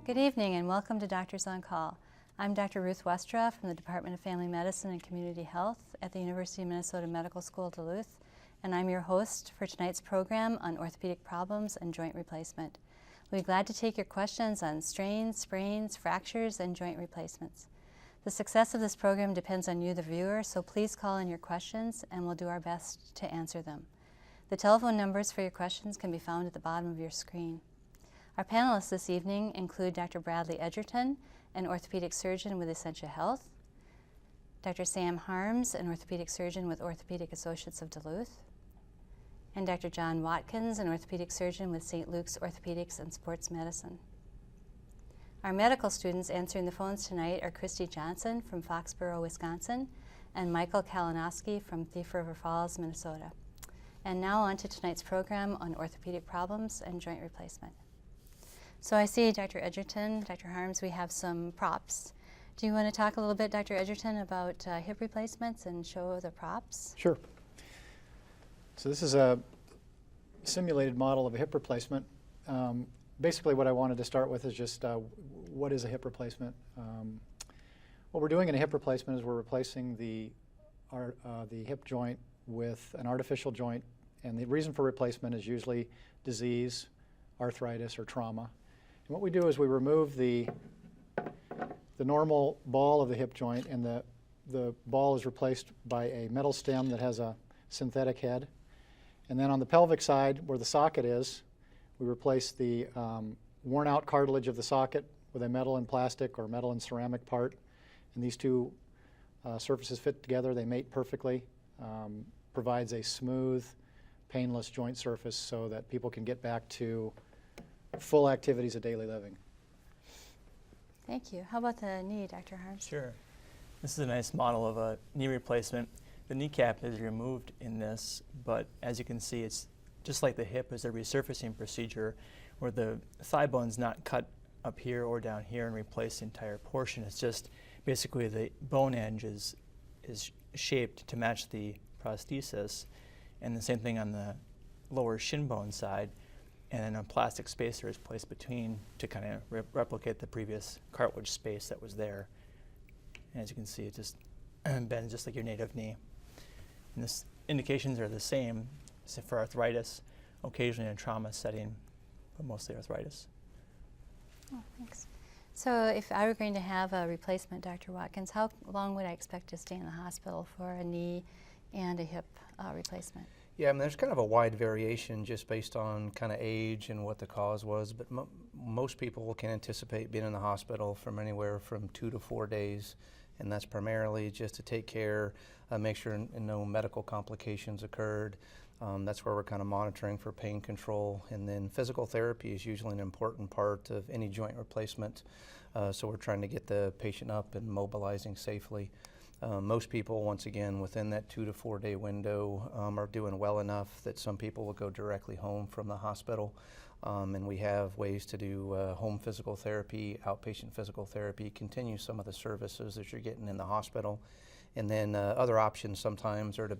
Good evening and welcome to Doctors on Call. I'm Dr. Ruth Westra from the Department of Family Medicine and Community Health at the University of Minnesota Medical School Duluth, and I'm your host for tonight's program on orthopedic problems and joint replacement. We'll be glad to take your questions on strains, sprains, fractures, and joint replacements. The success of this program depends on you, the viewer, so please call in your questions and we'll do our best to answer them. The telephone numbers for your questions can be found at the bottom of your screen. Our panelists this evening include Dr. Bradley Edgerton, an orthopedic surgeon with Essentia Health, Dr. Sam Harms, an orthopedic surgeon with Orthopedic Associates of Duluth, and Dr. John Watkins, an orthopedic surgeon with St. Luke's Orthopedics and Sports Medicine. Our medical students answering the phones tonight are Christy Johnson from Foxborough, Wisconsin, and Michael Kalinowski from Thief River Falls, Minnesota. And now on to tonight's program on orthopedic problems and joint replacement. So I see, Dr. Edgerton, Dr. Harms, we have some props. Do you want to talk a little bit, Dr. Edgerton, about hip replacements and show the props? Sure. So this is a simulated model of a hip replacement. Basically what I wanted to start with is just what is a hip replacement. What we're doing in a hip replacement is we're replacing the hip joint with an artificial joint, and the reason for replacement is usually disease, arthritis, or trauma. And what we do is we remove the normal ball of the hip joint, and the ball is replaced by a metal stem that has a synthetic head. And then on the pelvic side, where the socket is, we replace the worn out cartilage of the socket with a metal and plastic or metal and ceramic part. And these two surfaces fit together, they mate perfectly, provides a smooth, painless joint surface so that people can get back to full activities of daily living. Thank you. How about the knee, Dr. Harms? Sure. This is a nice model of a knee replacement. The kneecap is removed in this, but as you can see, it's just like the hip is a resurfacing procedure where the thigh bone's not cut up here or down here and replace the entire portion. It's just basically the bone edge is shaped to match the prosthesis, and the same thing on the lower shin bone side, and then a plastic spacer is placed between to kind of replicate the previous cartilage space that was there. And as you can see, it just bends just like your native knee. And the indications are the same for arthritis, occasionally in a trauma setting, but mostly arthritis. Oh, thanks. So if I were going to have a replacement, Dr. Watkins, how long would I expect to stay in the hospital for a knee and a hip replacement? Yeah, I mean, there's kind of a wide variation just based on kind of age and what the cause was, but most people can anticipate being in the hospital from anywhere from 2 to 4 days, and that's primarily just to take care, make sure no medical complications occurred. That's where we're kind of monitoring for pain control, and then physical therapy is usually an important part of any joint replacement, so we're trying to get the patient up and mobilizing safely. Most people, once again, within that 2 to 4 day window are doing well enough that some people will go directly home from the hospital. And we have ways to do home physical therapy, outpatient physical therapy, continue some of the services that you're getting in the hospital. And then other options sometimes are to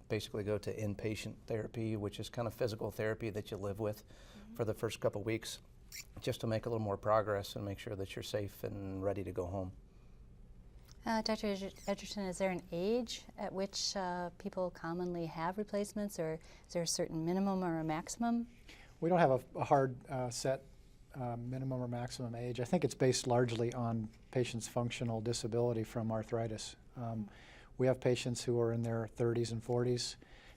basically go to inpatient therapy, which is kind of physical therapy that you live with for the first couple weeks, just to make a little more progress and make sure that you're safe and ready to go home. Dr. Edgerton, is there an age at which people commonly have replacements, or is there a certain minimum or a maximum? We don't have a hard set minimum or maximum age. I think it's based largely on patients' functional disability from arthritis. We have patients who are in their 30s and 40s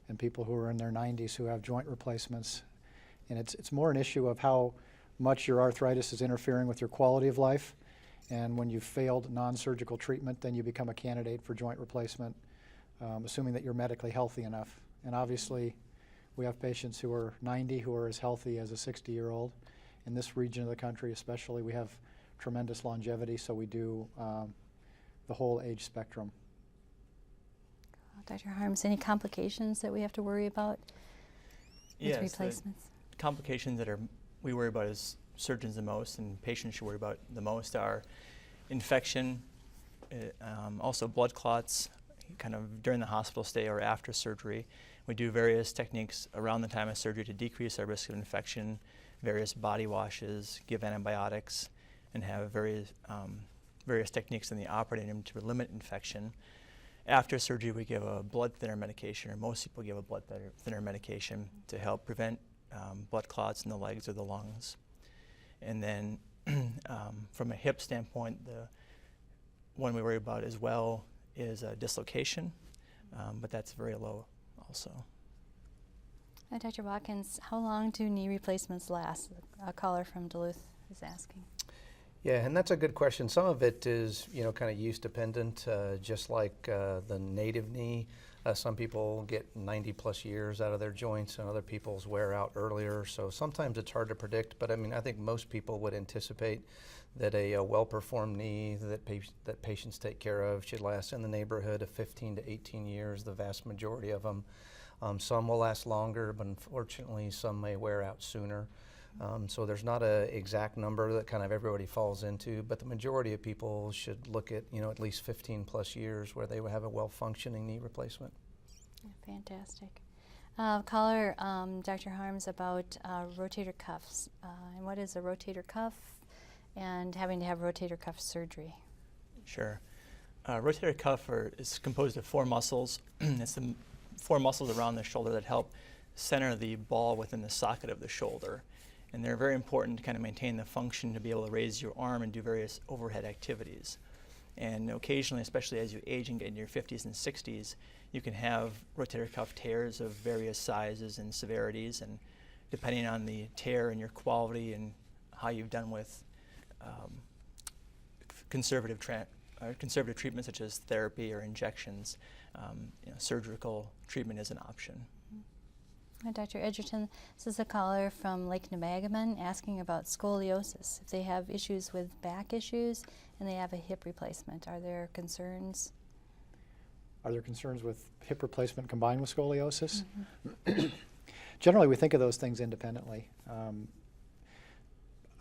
and people who are in their 90s who have joint replacements. And it's more an issue of how much your arthritis is interfering with your quality of life. And when you've failed non-surgical treatment, then you become a candidate for joint replacement, assuming that you're medically healthy enough. And obviously, we have patients who are 90 who are as healthy as a 60-year-old. In this region of the country especially, we have tremendous longevity, so we do the whole age spectrum. Dr. Harms, any complications that we have to worry about with replacements? The complications that we worry about as surgeons the most and patients should worry about the most are infection, also blood clots, kind of during the hospital stay or after surgery. We do various techniques around the time of surgery to decrease our risk of infection, various body washes, give antibiotics. and have various techniques in the operating room to limit infection. After surgery, we give a blood thinner medication, or most people give a blood thinner medication to help prevent blood clots in the legs or the lungs. And then from a hip standpoint, the one we worry about as well is dislocation, but that's very low also. Dr. Watkins, how long do knee replacements last? A caller from Duluth is asking. Yeah, and that's a good question. Some of it is, kind of use dependent, just like the native knee. Some people get 90 plus years out of their joints and other people's wear out earlier. So sometimes it's hard to predict, but I think most people would anticipate that a well-performed knee that patients take care of should last in the neighborhood of 15 to 18 years, the vast majority of them. Some will last longer, but unfortunately some may wear out sooner. So there's not an exact number that kind of everybody falls into, but the majority of people should look at, at least 15 plus years where they would have a well-functioning knee replacement. Yeah, fantastic. Caller, Dr. Harms, about rotator cuffs. And what is a rotator cuff and having to have rotator cuff surgery? Sure. Rotator cuff is composed of 4 muscles. It's the 4 muscles around the shoulder that help center the ball within the socket of the shoulder. And they're very important to kind of maintain the function to be able to raise your arm and do various overhead activities. And occasionally, especially as you age and get in your 50s and 60s, you can have rotator cuff tears of various sizes and severities, and depending on the tear and your quality and how you've done with conservative treatment such as therapy or injections, surgical treatment is an option. Dr. Edgerton, this is a caller from Lake Nemagaman asking about scoliosis. If they have issues with back issues and they have a hip replacement, are there concerns? Are there concerns with hip replacement combined with scoliosis? Mm-hmm. Generally, we think of those things independently.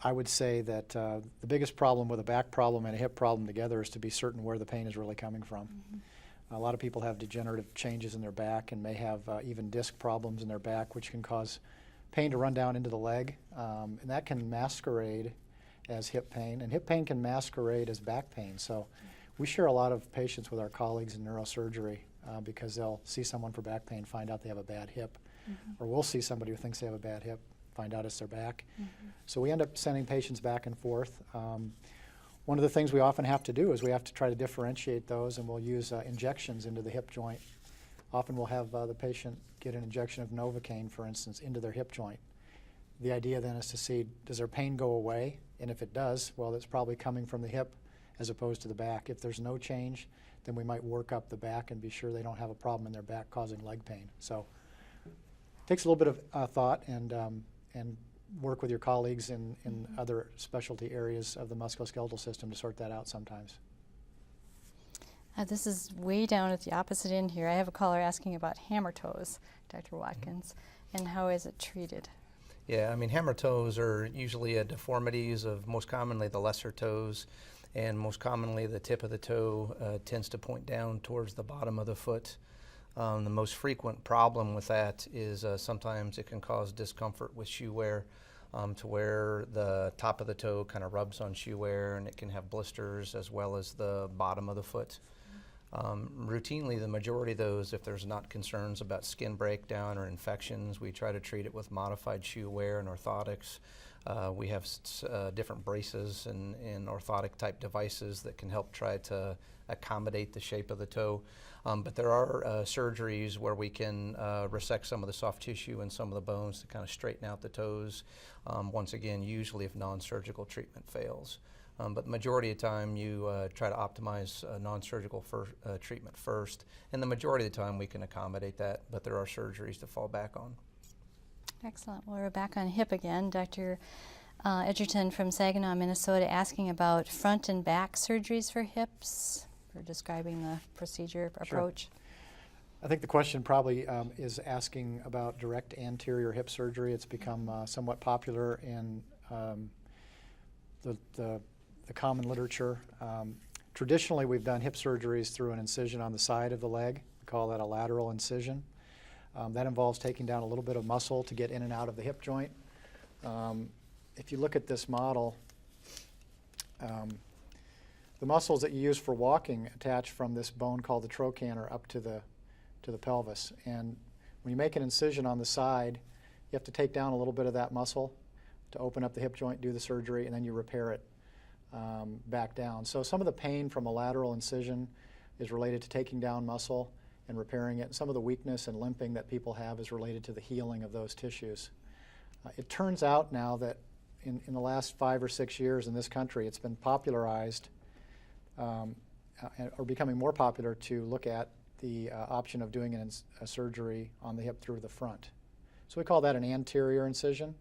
I would say that the biggest problem with a back problem and a hip problem together is to be certain where the pain is really coming from. Mm-hmm. A lot of people have degenerative changes in their back and may have even disc problems in their back, which can cause pain to run down into the leg. And that can masquerade as hip pain, and hip pain can masquerade as back pain. So we share a lot of patients with our colleagues in neurosurgery because they'll see someone for back pain, find out they have a bad hip, or we'll see somebody who thinks they have a bad hip, find out it's their back. So we end up sending patients back and forth. One of the things we often have to do is we have to try to differentiate those, and we'll use injections into the hip joint. Often we'll have the patient get an injection of Novocaine, for instance, into their hip joint. The idea then is to see, does their pain go away? And if it does, well, it's probably coming from the hip as opposed to the back. If there's no change, then we might work up the back and be sure they don't have a problem in their back causing leg pain. So it takes a little bit of thought and work with your colleagues in other specialty areas of the musculoskeletal system to sort that out sometimes. This is way down at the opposite end here. I have a caller asking about hammer toes, Dr. Watkins, and how is it treated? Yeah, hammer toes are usually deformities of most commonly the lesser toes, and most commonly the tip of the toe tends to point down towards the bottom of the foot. The most frequent problem with that is sometimes it can cause discomfort with shoe wear to where the top of the toe kind of rubs on shoe wear, and it can have blisters as well as the bottom of the foot. Routinely, the majority of those, if there's not concerns about skin breakdown or infections, we try to treat it with modified shoe wear and orthotics. We have different braces and orthotic type devices that can help try to accommodate the shape of the toe. But there are surgeries where we can resect some of the soft tissue and some of the bones to kind of straighten out the toes. Once again, usually if non-surgical treatment fails. But the majority of the time you try to optimize non-surgical treatment first. And the majority of the time we can accommodate that, but there are surgeries to fall back on. Excellent. Well, we're back on hip again. Dr. Edgerton from Saginaw, Minnesota, asking about front and back surgeries for hips, for describing the procedure approach. Sure. I think the question probably is asking about direct anterior hip surgery. It's become somewhat popular in the common literature. Traditionally, we've done hip surgeries through an incision on the side of the leg. We call that a lateral incision. That involves taking down a little bit of muscle to get in and out of the hip joint. If you look at this model, The muscles that you use for walking attach from this bone called the trochanter up to the pelvis. And when you make an incision on the side, you have to take down a little bit of that muscle to open up the hip joint, do the surgery, and then you repair it back down. So some of the pain from a lateral incision is related to taking down muscle and repairing it. And some of the weakness and limping that people have is related to the healing of those tissues. It turns out now that in the last 5 or 6 years in this country, it's been popularized or becoming more popular to look at the option of doing a surgery on the hip through the front. So we call that an anterior incision.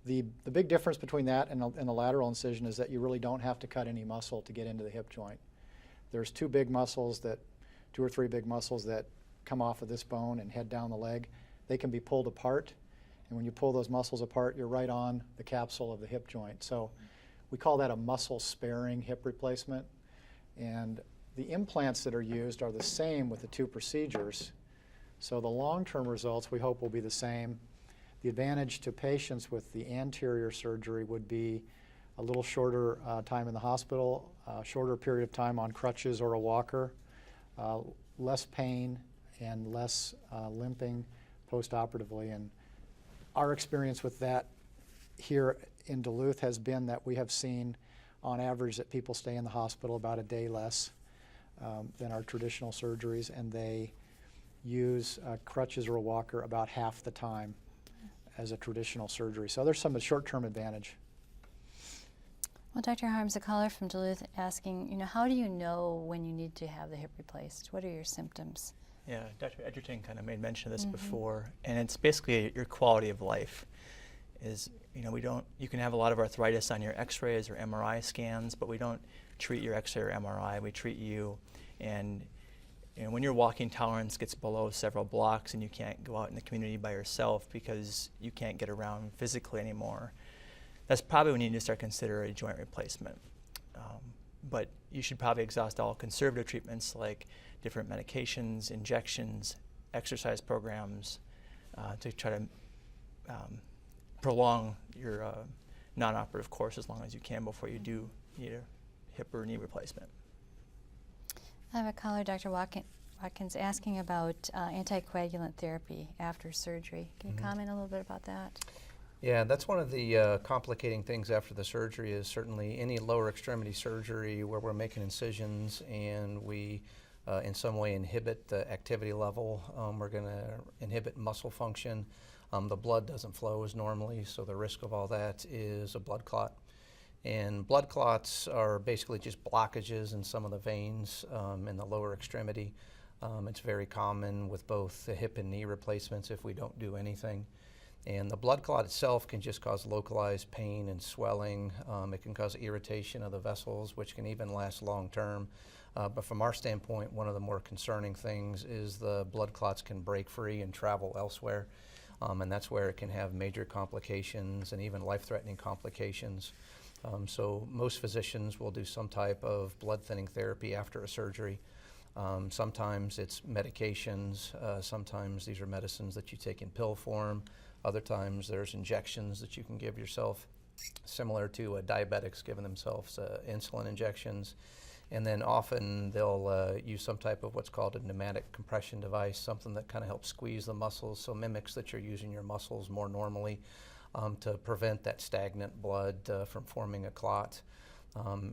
The big difference between that and a lateral incision is that you really don't have to cut any muscle to get into the hip joint. There's two or three big muscles that come off of this bone and head down the leg. They can be pulled apart, and when you pull those muscles apart, you're right on the capsule of the hip joint. So we call that a muscle-sparing hip replacement. And the implants that are used are the same with the two procedures. So the long-term results we hope will be the same. The advantage to patients with the anterior surgery would be a little shorter time in the hospital, shorter period of time on crutches or a walker, less pain and less limping post-operatively. And our experience with that here in Duluth has been that we have seen on average that people stay in the hospital about a day less than our traditional surgeries, and they use crutches or a walker about half the time as a traditional surgery. So there's some short-term advantage. Well, Dr. Harms, a caller from Duluth asking, how do you know when you need to have the hip replaced? What are your symptoms? Yeah, Dr. Edgerton kind of made mention of this before, and it's basically your quality of life. You can have a lot of arthritis on your x-rays or MRI scans, but we don't treat your x-ray or MRI, we treat you. And when your walking tolerance gets below several blocks and you can't go out in the community by yourself because you can't get around physically anymore, that's probably when you need to start considering a joint replacement. But you should probably exhaust all conservative treatments like different medications, injections, exercise programs to try to prolong your non-operative course as long as you can before you do need a hip or knee replacement. I have a caller, Dr. Watkins, asking about anticoagulant therapy after surgery. Can you comment a little bit about that? Yeah, that's one of the complicating things after the surgery is certainly any lower extremity surgery where we're making incisions and we in some way inhibit the activity level. We're going to inhibit muscle function. The blood doesn't flow as normally, so the risk of all that is a blood clot. And blood clots are basically just blockages in some of the veins in the lower extremity. It's very common with both the hip and knee replacements if we don't do anything. And the blood clot itself can just cause localized pain and swelling. It can cause irritation of the vessels, which can even last long term. But from our standpoint, one of the more concerning things is the blood clots can break free and travel elsewhere. And that's where it can have major complications and even life-threatening complications. So most physicians will do some type of blood thinning therapy after a surgery. Sometimes it's medications. Sometimes these are medicines that you take in pill form. Other times there's injections that you can give yourself, similar to diabetics giving themselves insulin injections. And then often they'll use some type of what's called a pneumatic compression device, something that kind of helps squeeze the muscles, so mimics that you're using your muscles more normally to prevent that stagnant blood from forming a clot.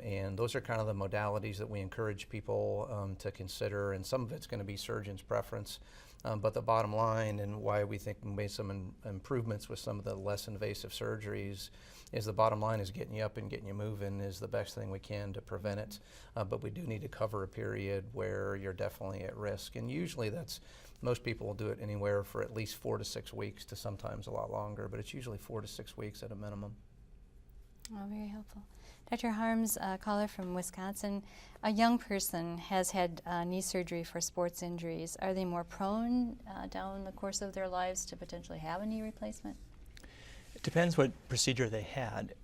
And those are kind of the modalities that we encourage people to consider, and some of it's going to be surgeon's preference. But the bottom line, and why we think we made some improvements with some of the less invasive surgeries, is the bottom line is getting you up and getting you moving is the best thing we can to prevent it. But we do need to cover a period where you're definitely at risk. And usually most people will do it anywhere for at least 4 to 6 weeks to sometimes a lot longer, but it's usually 4 to 6 weeks at a minimum. Oh, very helpful. Dr. Harms, a caller from Wisconsin, a young person has had knee surgery for sports injuries. Are they more prone down the course of their lives to potentially have a knee replacement? It depends what procedure they had.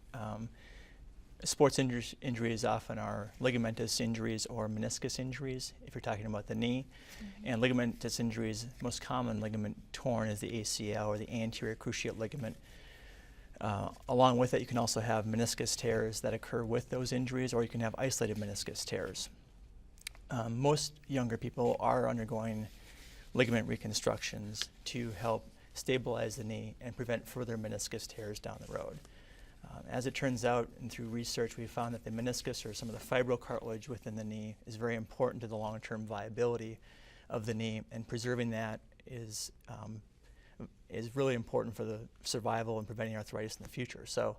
Sports injuries often are ligamentous injuries or meniscus injuries, if you're talking about the knee. And ligamentous injuries, most common ligament torn is the ACL or the anterior cruciate ligament. Along with it, you can also have meniscus tears that occur with those injuries, or you can have isolated meniscus tears. Most younger people are undergoing ligament reconstructions to help stabilize the knee and prevent further meniscus tears down the road. As it turns out, and through research, we found that the meniscus, or some of the fibrocartilage within the knee, is very important to the long-term viability of the knee, and preserving that is really important for the survival and preventing arthritis in the future. So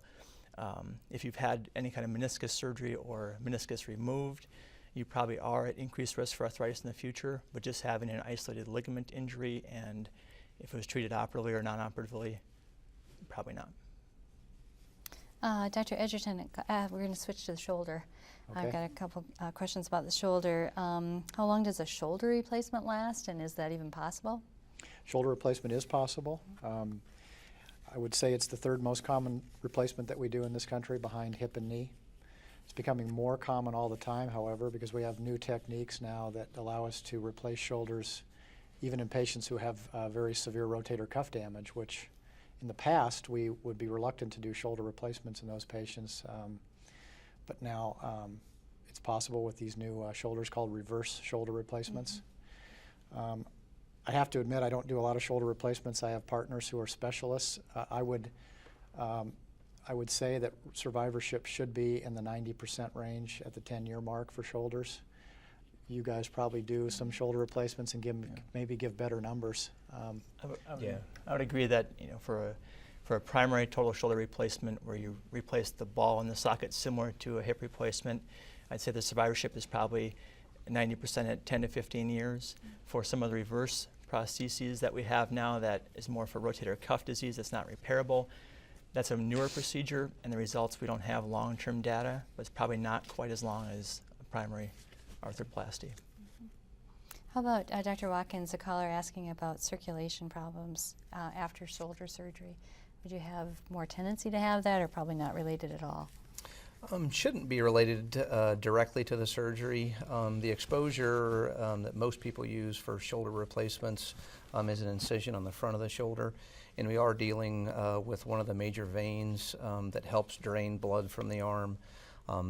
if you've had any kind of meniscus surgery or meniscus removed, you probably are at increased risk for arthritis in the future, but just having an isolated ligament injury, and if it was treated operatively or non-operatively, probably not. Dr. Edgerton, we're going to switch to the shoulder. Okay. I've got a couple questions about the shoulder. How long does a shoulder replacement last, and is that even possible? Shoulder replacement is possible. I would say it's the third most common replacement that we do in this country, behind hip and knee. It's becoming more common all the time, however, because we have new techniques now that allow us to replace shoulders even in patients who have very severe rotator cuff damage, which in the past we would be reluctant to do shoulder replacements in those patients. But now it's possible with these new shoulders called reverse shoulder replacements. Mm-hmm. I have to admit, I don't do a lot of shoulder replacements. I have partners who are specialists. I would say that survivorship should be in the 90% range at the 10-year mark for shoulders. You guys probably do some shoulder replacements and maybe give better numbers. I would agree that, you know, for a primary total shoulder replacement where you replace the ball in the socket similar to a hip replacement, I'd say the survivorship is probably 90% at 10 to 15 years. For some of the reverse prostheses that we have now that is more for rotator cuff disease that's not repairable, that's a newer procedure, and the results, we don't have long-term data, but it's probably not quite as long as a primary arthroplasty. How about Dr. Watkins, a caller asking about circulation problems after shoulder surgery? Would you have more tendency to have that, or probably not related at all? Shouldn't be related directly to the surgery. The exposure that most people use for shoulder replacements is an incision on the front of the shoulder, and we are dealing with one of the major veins that helps drain blood from the arm.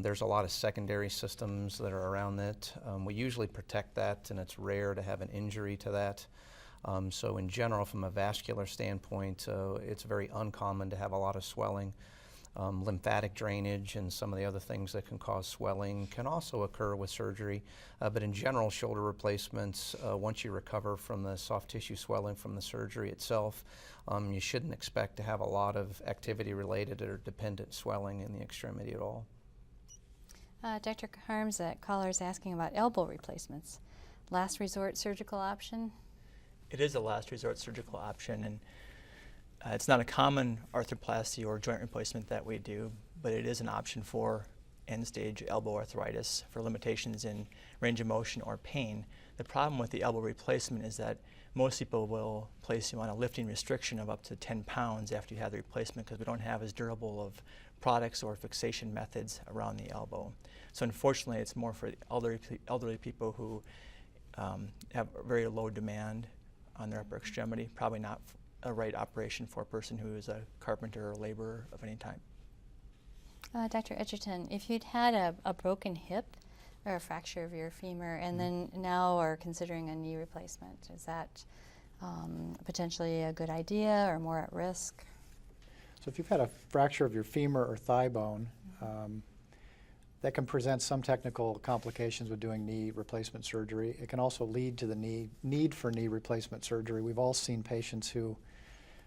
There's a lot of secondary systems that are around it. We usually protect that, and it's rare to have an injury to that. So in general, from a vascular standpoint, it's very uncommon to have a lot of swelling. Lymphatic drainage and some of the other things that can cause swelling can also occur with surgery. But in general, shoulder replacements, once you recover from the soft tissue swelling from the surgery itself, you shouldn't expect to have a lot of activity-related or dependent swelling in the extremity at all. Dr. Harms, that caller is asking about elbow replacements. Last resort surgical option? It is a last resort surgical option, and it's not a common arthroplasty or joint replacement that we do, but it is an option for end-stage elbow arthritis for limitations in range of motion or pain. The problem with the elbow replacement is that most people will place you on a lifting restriction of up to 10 pounds after you have the replacement, because we don't have as durable of products or fixation methods around the elbow. So unfortunately, it's more for elderly people who have very low demand on their upper extremity, probably not a right operation for a person who is a carpenter or laborer of any type. Dr. Edgerton, if you'd had a broken hip or a fracture of your femur and then now are considering a knee replacement, is that potentially a good idea or more at risk? So if you've had a fracture of your femur or thigh bone, that can present some technical complications with doing knee replacement surgery. It can also lead to the need for knee replacement surgery. We've all seen patients who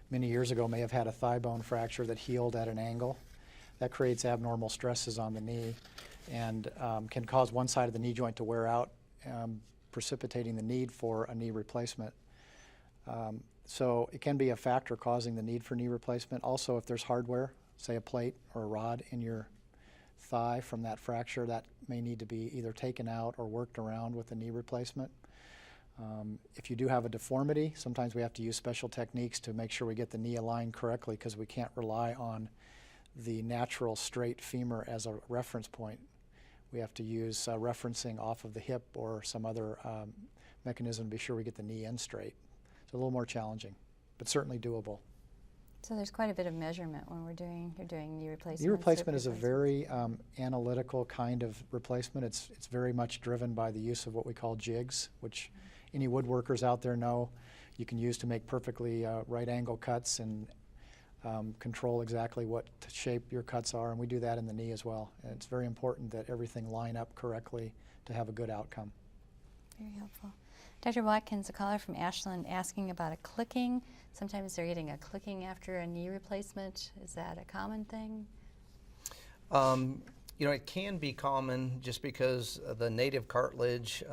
many years ago may have had a thigh bone fracture that healed at an angle. That creates abnormal stresses on the knee and can cause one side of the knee joint to wear out, precipitating the need for a knee replacement. So it can be a factor causing the need for knee replacement. Also, if there's hardware, say a plate or a rod in your thigh from that fracture, that may need to be either taken out or worked around with a knee replacement. If you do have a deformity, sometimes we have to use special techniques to make sure we get the knee aligned correctly, because we can't rely on the natural straight femur as a reference point. We have to use referencing off of the hip or some other mechanism to be sure we get the knee in straight. It's a little more challenging, but certainly doable. So there's quite a bit of measurement when you're doing knee replacement. Knee replacement is a very analytical kind of replacement. It's very much driven by the use of what we call jigs, which any woodworkers out there know you can use to make perfectly right angle cuts and control exactly what shape your cuts are, and we do that in the knee as well. And it's very important that everything line up correctly to have a good outcome. Very helpful. Dr. Watkins, a caller from Ashland asking about a clicking. Sometimes they're getting a clicking after a knee replacement. Is that a common thing? You know, it can be common just because the native cartilage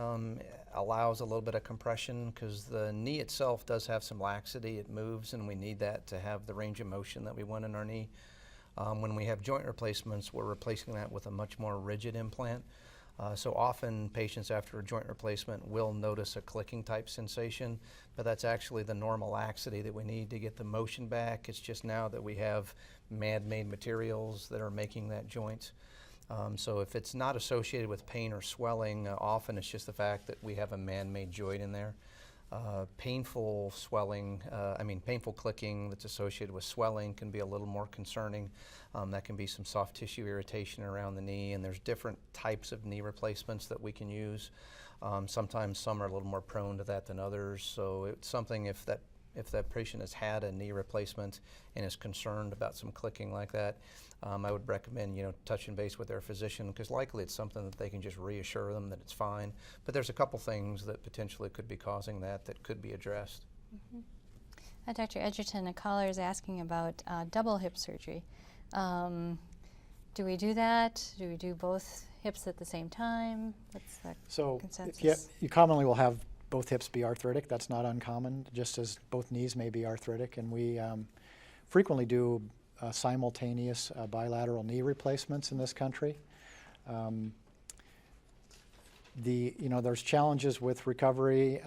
allows a little bit of compression, because the knee itself does have some laxity. It moves, and we need that to have the range of motion that we want in our knee. When we have joint replacements, we're replacing that with a much more rigid implant. So often patients after a joint replacement will notice a clicking type sensation, but that's actually the normal laxity that we need to get the motion back. It's just now that we have man-made materials that are making that joint. So if it's not associated with pain or swelling, often it's just the fact that we have a man-made joint in there. Painful swelling, painful clicking that's associated with swelling can be a little more concerning. That can be some soft tissue irritation around the knee, and there's different types of knee replacements that we can use. Sometimes some are a little more prone to that than others, so it's something if that patient has had a knee replacement and is concerned about some clicking like that, I would recommend, touching base with their physician, because likely it's something that they can just reassure them that it's fine. But there's a couple things that potentially could be causing that could be addressed. Mm-hmm. Dr. Edgerton, a caller is asking about double hip surgery. Do we do that? Do we do both hips at the same time? What's the consensus? You commonly will have both hips be arthritic. That's not uncommon, just as both knees may be arthritic. And we frequently do simultaneous bilateral knee replacements in this country. There's challenges with recovery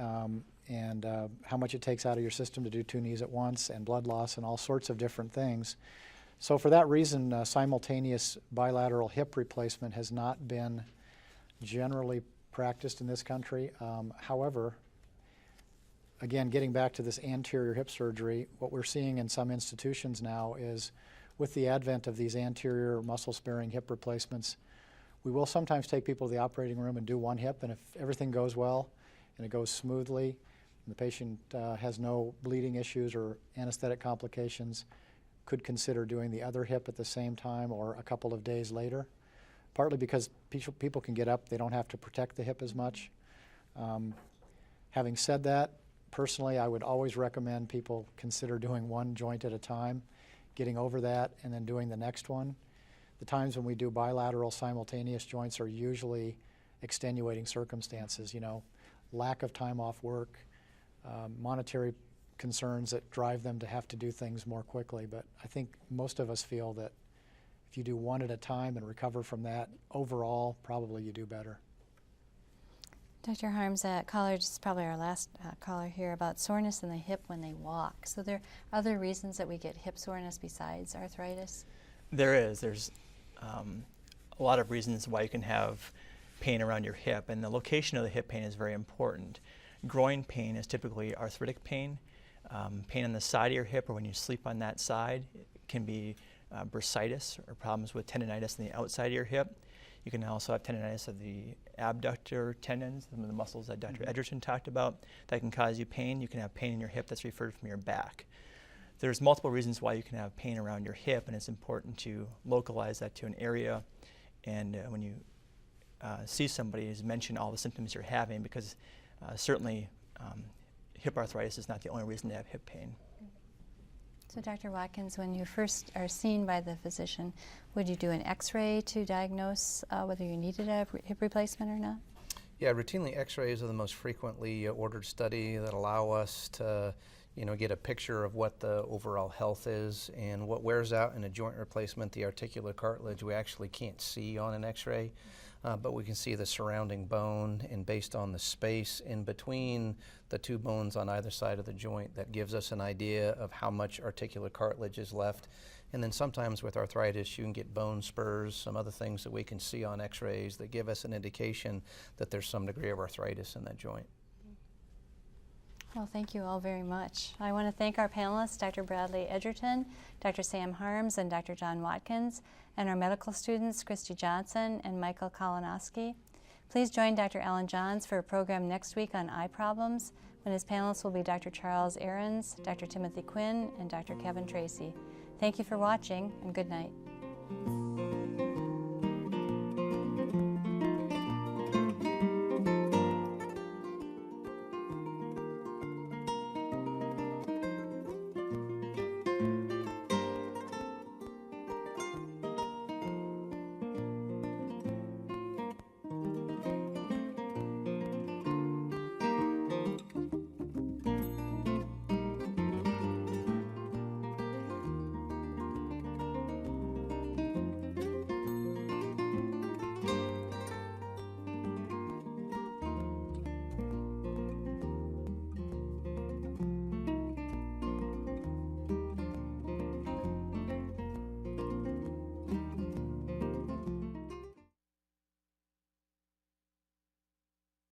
and how much it takes out of your system to do two knees at once, and blood loss and all sorts of different things. So for that reason, simultaneous bilateral hip replacement has not been generally practiced in this country. However, again, getting back to this anterior hip surgery, what we're seeing in some institutions now is with the advent of these anterior muscle-sparing hip replacements, we will sometimes take people to the operating room and do one hip, and if everything goes well and it goes smoothly and the patient has no bleeding issues or anesthetic complications, could consider doing the other hip at the same time or a couple of days later, partly because people can get up, they don't have to protect the hip as much. Having said that, personally, I would always recommend people consider doing one joint at a time, getting over that, and then doing the next one. The times when we do bilateral simultaneous joints are usually extenuating circumstances, lack of time off work, monetary concerns that drive them to have to do things more quickly. But I think most of us feel that if you do one at a time and recover from that, overall, probably you do better. Dr. Harms, that caller, this is probably our last caller here, about soreness in the hip when they walk. So there are other reasons that we get hip soreness besides arthritis? There is. There's a lot of reasons why you can have pain around your hip, and the location of the hip pain is very important. Groin pain is typically arthritic pain. Pain on the side of your hip or when you sleep on that side can be bursitis or problems with tendonitis on the outside of your hip. You can also have tendonitis of the abductor tendons, some of the muscles that Dr. Edgerton talked about, that can cause you pain. You can have pain in your hip that's referred from your back. There's multiple reasons why you can have pain around your hip, and it's important to localize that to an area. And when you see somebody, is mention all the symptoms you're having, because certainly hip arthritis is not the only reason to have hip pain. So Dr. Watkins, when you first are seen by the physician, would you do an x-ray to diagnose whether you needed a hip replacement or not? Yeah, routinely x-rays are the most frequently ordered study that allow us to get a picture of what the overall health is, and what wears out in a joint replacement, the articular cartilage, we actually can't see on an x-ray. But we can see the surrounding bone, and based on the space in between the two bones on either side of the joint, that gives us an idea of how much articular cartilage is left. And then sometimes with arthritis, you can get bone spurs, some other things that we can see on x-rays that give us an indication that there's some degree of arthritis in that joint. Well, thank you all very much. I want to thank our panelists, Dr. Bradley Edgerton, Dr. Sam Harms, and Dr. John Watkins, and our medical students, Christy Johnson and Michael Kalinowski. Please join Dr. Alan Johns for a program next week on eye problems, when his panelists will be Dr. Charles Ahrens, Dr. Timothy Quinn, and Dr. Kevin Tracy. Thank you for watching, and good night.